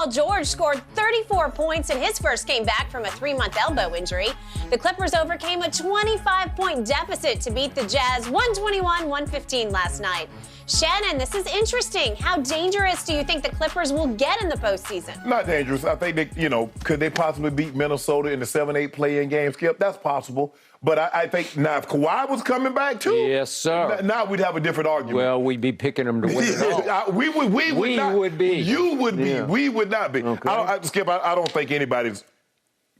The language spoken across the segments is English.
Paul George scored 34 points in his first game back from a 3-month elbow injury. The Clippers overcame a 25-point deficit to beat the Jazz 121-115 last night. Shannon, this is interesting. How dangerous do you think the Clippers will get in the postseason? Not dangerous. I think they, could they possibly beat Minnesota in the 7-8 play-in game, Skip? That's possible. But I think now if Kawhi was coming back too, yes, sir. Now we'd have a different argument. Well, we'd be picking them to win it all. we would be. You would be. Yeah. We would not be. Okay. Skip, I don't think anybody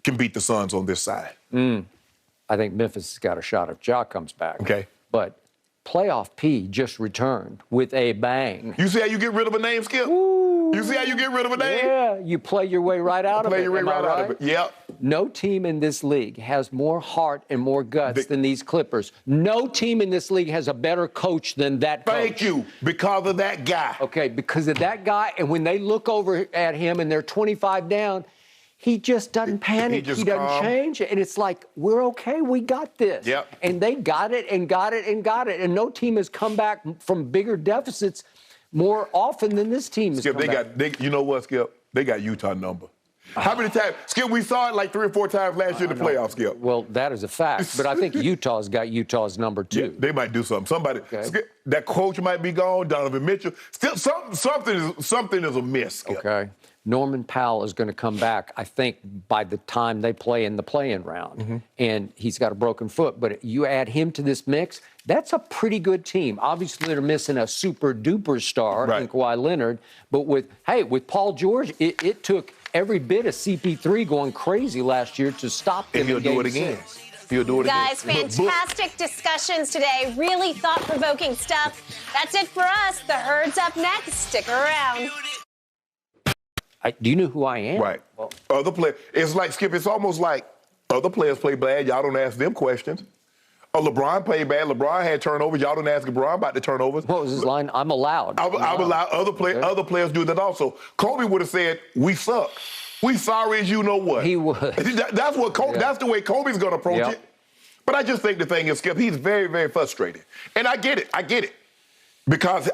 can beat the Suns on this side. I think Memphis has got a shot if Ja comes back. Okay. But Playoff P just returned with a bang. You see how you get rid of a name, Skip? Ooh. You see how you get rid of a name? Yeah, you play your way right out of it. Play your way right out of it. Yep. No team in this league has more heart and more guts than these Clippers. No team in this league has a better coach than that coach. Thank you, because of that guy. Okay, because of that guy, and when they look over at him and they're 25 down, he just doesn't panic. He doesn't change. And it's like, we're okay. We got this. Yep. And they got it and got it and got it. And no team has come back from bigger deficits more often than this team has Skip, come back. You know what, Skip? They got Utah number. How many times? Skip, we saw it like 3 or 4 times last year in the playoffs, Skip. Well, that is a fact. But I think Utah's got Utah's number, too. Yeah, they might do something. Somebody, Skip, that coach might be gone, Donovan Mitchell. Still, something is amiss, Skip. Okay. Norman Powell is going to come back, I think, by the time they play in the play-in round. And he's got a broken foot. But you add him to this mix, that's a pretty good team. Obviously, they're missing a super-duper star in Kawhi Leonard. But with Paul George, it took every bit of CP3 going crazy last year to stop them. And he'll do it again. He'll do it Guys, fantastic discussions today. Really thought-provoking stuff. That's it for us. The Herd's up next. Stick around. Do you know who I am? Right. Well, other players. It's like, Skip, it's almost like other players play bad. Y'all don't ask them questions. LeBron played bad. LeBron had turnovers. Y'all don't ask LeBron about the turnovers. What was his line? I'm allowed. I'm allowed. Other players do that also. Kobe would have said, we suck. We sorry as you know what. He would. That's what Kobe, that's the way Kobe's going to approach it. But I just think the thing is, Skip, he's very, very frustrated. And I get it. Because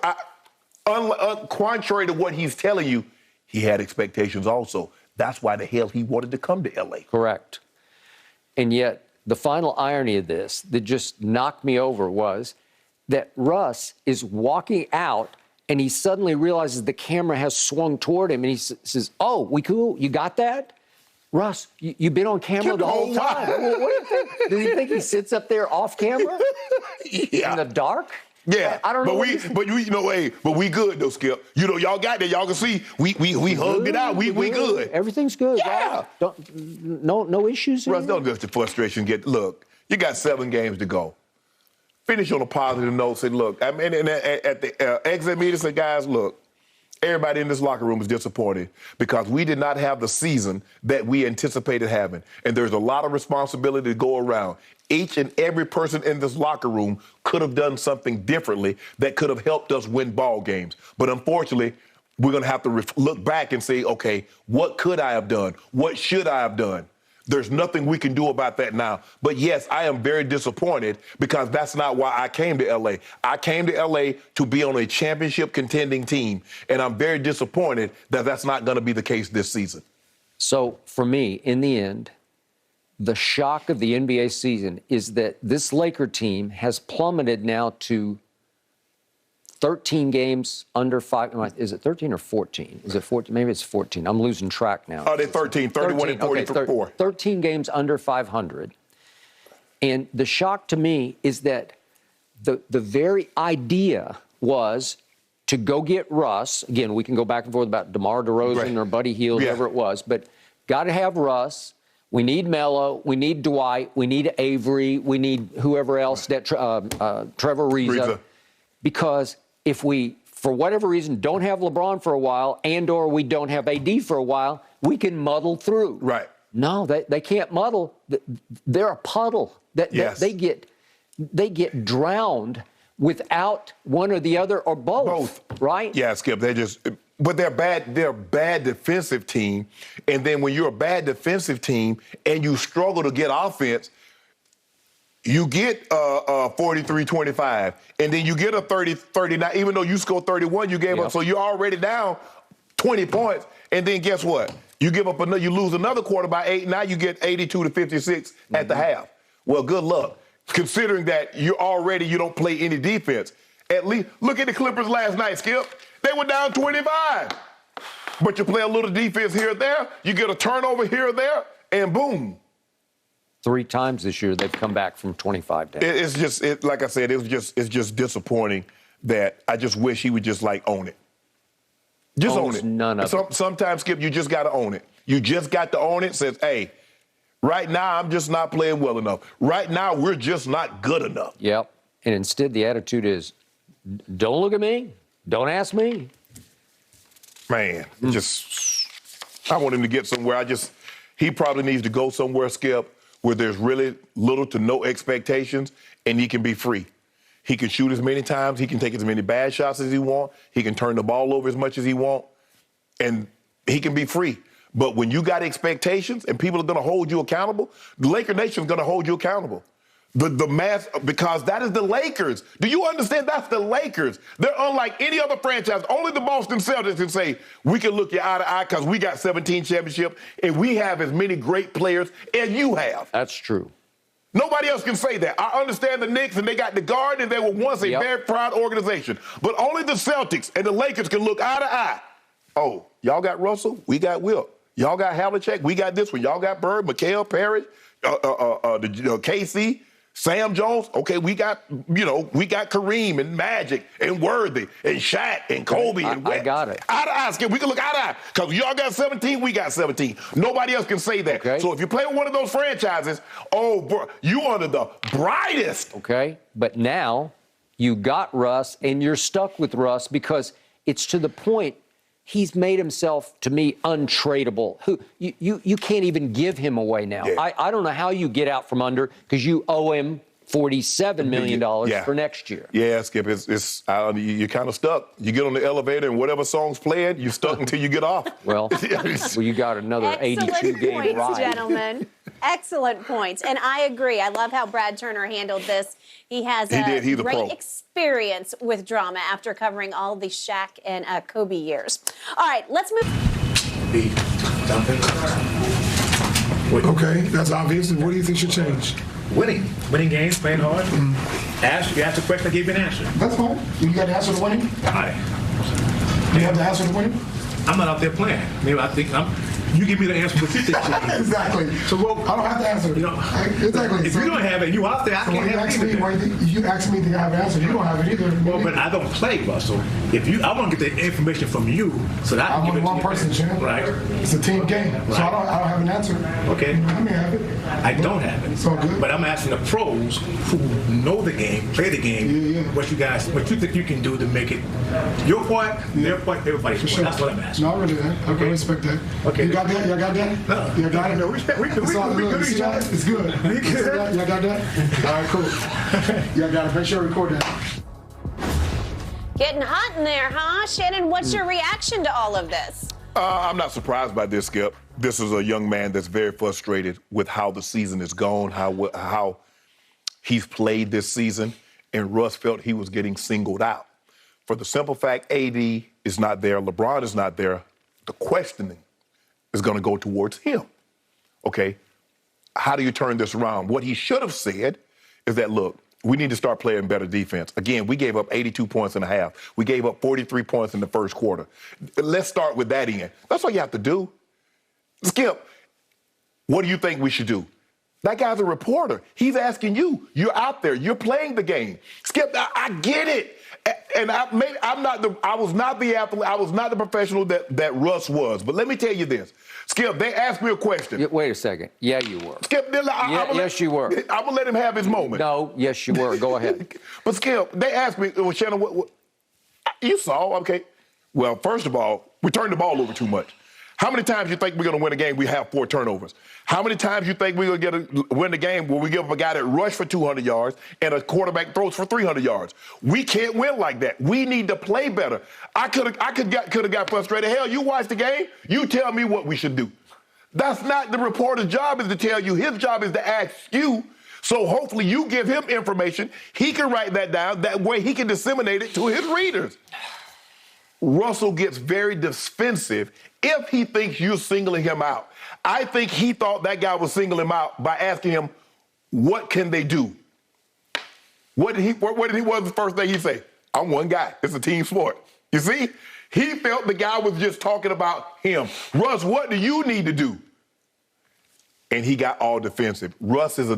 contrary to what he's telling you, he had expectations also. That's why the hell he wanted to come to L.A. Correct. And yet, the final irony of this that just knocked me over was that Russ is walking out and he suddenly realizes the camera has swung toward him and he says, "Oh, we cool? You got that? Russ, you've been on camera the whole time." Well, what do you think? Does he think he sits up there off camera in the dark? Yeah, I don't know. But we good though, Skip. Y'all got that. Y'all can see we hugged it out. We good. Everything's good. Yeah. No issues. Russ, don't let the frustration look, you got 7 games to go. Finish on a positive note. Say, look, at the exit meeting, say, guys, look, everybody in this locker room is disappointed because we did not have the season that we anticipated having. And there's a lot of responsibility to go around. Each and every person in this locker room could have done something differently that could have helped us win ball games. But unfortunately, we're going to have to look back and say, okay, what could I have done? What should I have done? There's nothing we can do about that now. But yes, I am very disappointed because that's not why I came to L.A. I came to L.A. to be on a championship contending team, and I'm very disappointed that that's not going to be the case this season. So for me, in the end, the shock of the NBA season is that this Laker team has plummeted now to 13 games under 5. Is it 13 or 14? Is it 14? Maybe it's 14. I'm losing track now. Oh, they're 13, 31 and 44. 13 games under 500. And the shock to me is that the very idea was to go get Russ. Again, we can go back and forth about DeMar DeRozan or Buddy Hield, whoever it was. But got to have Russ. We need Melo. We need Dwight. We need Avery. We need whoever else, that Trevor Ariza. Because if we, for whatever reason, don't have LeBron for a while or we don't have AD for a while, we can muddle through. Right. No, they can't muddle. They're a puddle. They get drowned without one or the other or both. Right? Yeah, Skip. But they're bad. They're a bad defensive team. And then when you're a bad defensive team and you struggle to get offense, you get 43-25, and then you get a 30-39. Even though you scored 31, you gave up. So you're already down 20 points, and then guess what? You you lose another quarter by 8. Now you get 82 to 56 at the half. Well, good luck, considering that you don't play any defense. At least look at the Clippers last night, Skip. They were down 25, but you play a little defense here or there. You get a turnover here or there, and boom. 3 times this year they've come back from 25 down. It's just like I said, it's just disappointing that I just wish he would just own it. Just own it. None of it. Sometimes, Skip, you just got to own it. You just got to own it. Says, hey, right now I'm just not playing well enough. Right now we're just not good enough. Yep. And instead the attitude is, don't look at me. Don't ask me. Man, I want him to get somewhere. He probably needs to go somewhere, Skip, where there's really little to no expectations and he can be free. He can shoot as many times. He can take as many bad shots as he wants. He can turn the ball over as much as he wants. And he can be free. But when you got expectations and people are going to hold you accountable, the Laker Nation is going to hold you accountable. The mass, because that is the Lakers. Do you understand? That's the Lakers. They're unlike any other franchise. Only the Boston Celtics can say, we can look you eye to eye because we got 17 championships and we have as many great players as you have. That's true. Nobody else can say that. I understand the Knicks, and they got the guard, and they were once a very proud organization. But only the Celtics and the Lakers can look eye to eye. Oh, y'all got Russell, we got Wilt. Y'all got Havlicek, we got this one. Y'all got Bird, Mikal, Parrish, KC, Sam Jones. Okay, we got Kareem and Magic and Worthy and Shaq and Kobe and West. I got it. Eye to eye, Skip. We can look eye to eye because y'all got 17, we got 17. Nobody else can say that. Okay. So if you play with one of those franchises, oh, bro, you are the brightest. Okay, but now you got Russ and you're stuck with Russ because it's to the point he's made himself, to me, untradeable. You can't even give him away now. Yeah. I don't know how you get out from under because you owe him $47 million for next year. Yeah, Skip, you're kind of stuck. You get on the elevator and whatever song's playing, you're stuck until you get off. Well, you got another 82-game ride. Gentlemen. Excellent points. And I agree. I love how Brad Turner handled this. He has He's a great pro. experience with drama after covering all the Shaq and Kobe years. All right, let's move. Okay, that's obvious. And what do you think should change? Winning games, playing hard. You asked a question, I gave you an answer. That's fine. You got the answer to winning? Do you have the answer to winning? I'm not out there playing. Maybe I think you give me the answer what you think. Exactly. So I don't have the answer. Exactly. If you don't have it, you out there, I can't have it. You ask me to have an answer. You don't have it either. Well, but I don't play, Russell. I want to get the information from you so that I can give it to you. I'm one person, champ. Right. It's a team game. Right. So I don't have an answer. Okay. I may have it. I don't have it. It's all good. But I'm asking the pros who know the game, play the game, what you think you can do to make it your part, their part, everybody's part. Sure. That's what I'm asking. No, I really that. I respect that. Okay. You got that? Y'all got that? No. You got it? No, respect. We good It's each other. It's good. We good. Y'all got that? All right, cool. Y'all got it. Make sure I record that. Getting hot in there, huh? Shannon, what's your reaction to all of this? I'm not surprised by this, Skip. This is a young man that's very frustrated with how the season is gone, how he's played this season, and Russ felt he was getting singled out. For the simple fact, AD is not there, LeBron is not there, the questioning is going to go towards him. Okay, how do you turn this around? What he should have said is that, look, we need to start playing better defense. Again, we gave up 82 points in a half. We gave up 43 points in the first quarter. Let's start with that end. That's all you have to do. Skip, what do you think we should do? That guy's a reporter. He's asking you. You're out there. You're playing the game. Skip, I get it. And I was not the athlete. I was not the professional that Russ was. But let me tell you this. Skip, they asked me a question. Wait a second. Yeah, you were. Skip, yes, you were. I'm going to let him have his moment. No, yes, you were. Go ahead. But Skip, they asked me, well, Shannon, what you saw, okay. Well, first of all, we turned the ball over too much. How many times you think we're going to win a game we have 4 turnovers? How many times you think we're going to win a game where we give up a guy that rushed for 200 yards and a quarterback throws for 300 yards? We can't win like that. We need to play better. I could have got frustrated. Hell, you watch the game, you tell me what we should do. That's not the reporter's job is to tell you. His job is to ask you. So hopefully you give him information. He can write that down. That way he can disseminate it to his readers. Russell gets very defensive if he thinks you're singling him out. I think he thought that guy was singling him out by asking him, what can they do? What did the first thing he say? I'm one guy. It's a team sport. You see? He felt the guy was just talking about him. Russ, what do you need to do? And he got all defensive. Russ is a